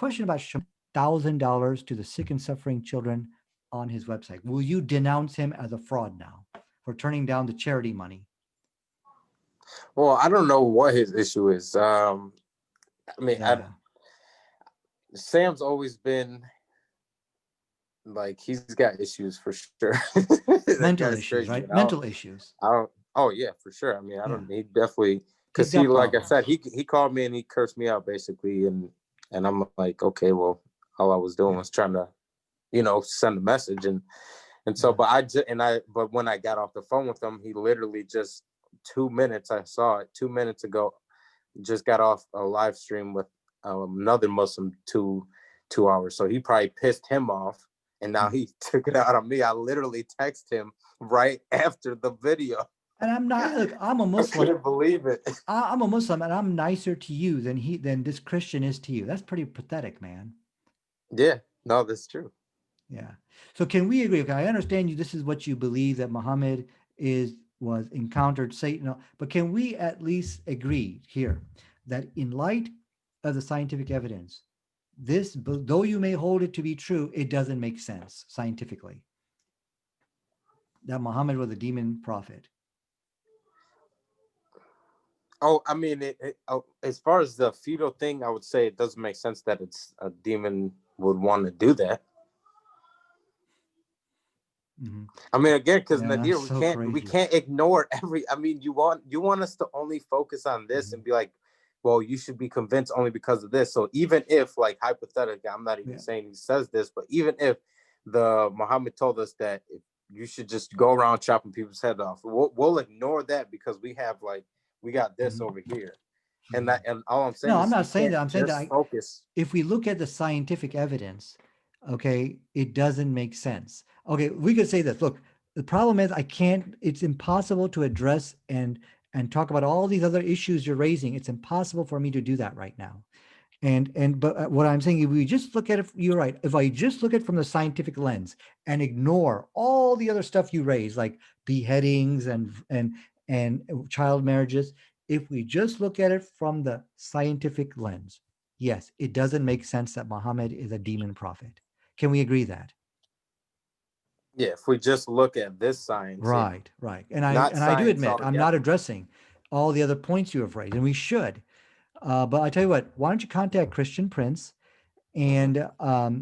question about $1,000 to the sick and suffering children on his website. Will you denounce him as a fraud now for turning down the charity money? Well, I don't know what his issue is. I mean, Yeah. Sam's always been like, he's got issues for sure. Mental issues, right? Mental issues. I don't. Oh yeah, for sure. I mean, I don't. He definitely, because He's got like I problems. said, he called me and he cursed me out basically, and I'm like, okay, well, all I was doing was trying to, send a message, and so, but when I got off the phone with him, he literally just 2 minutes. I saw it 2 minutes ago. Just got off a live stream with another Muslim 2 hours. So he probably pissed him off, and now he took it out on me. I literally texted him right after the video. And I'm not, look, I'm a Muslim. I couldn't believe it. I'm a Muslim, and I'm nicer to you than this Christian is to you. That's pretty pathetic, man. Yeah, no, that's true. Yeah. So can we agree? Okay, I understand you. This is what you believe, that Muhammad was encountered Satan, but can we at least agree here that in light of the scientific evidence, this, though you may hold it to be true, it doesn't make sense scientifically that Muhammad was a demon prophet? Oh, I mean, as far as the fetal thing, I would say it doesn't make sense that it's a demon would want to do that. Mm-hmm. I mean, again, because Yeah, Nadir, we can't ignore every. I mean, you want us to only focus on this and be like, well, you should be convinced only because of this. So even if, like, hypothetically, I'm not even saying he says this, but even if the Muhammad told us that you should just go around chopping people's head off, we'll ignore that because we got this over here. And all I'm saying no, is I'm not saying that. I'm saying that focus. If we look at the scientific evidence, okay, it doesn't make sense. Okay, we could say this. Look, the problem is it's impossible to address and talk about all these other issues you're raising. It's impossible for me to do that right now. But what I'm saying, if we just look at it, you're right. If I just look at it from the scientific lens and ignore all the other stuff you raise, like beheadings and child marriages, if we just look at it from the scientific lens, yes, it doesn't make sense that Muhammad is a demon prophet. Can we agree that? Yeah, if we just look at this science. Right, yeah. right. And I do admit, I'm not addressing all the other points you have raised, and we should. But I tell you what, why don't you contact Christian Prince and let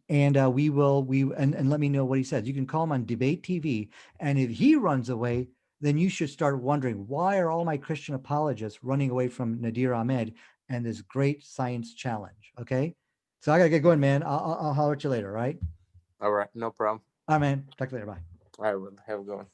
me know what he says. You can call him on Debate TV, and if he runs away, then you should start wondering, why are all my Christian apologists running away from Nadir Ahmed and this great science challenge? Okay, so I gotta get going, man. I'll holler at you later. All right. All right, no problem. All right, man. Talk to you later. Bye. All right, have a good one.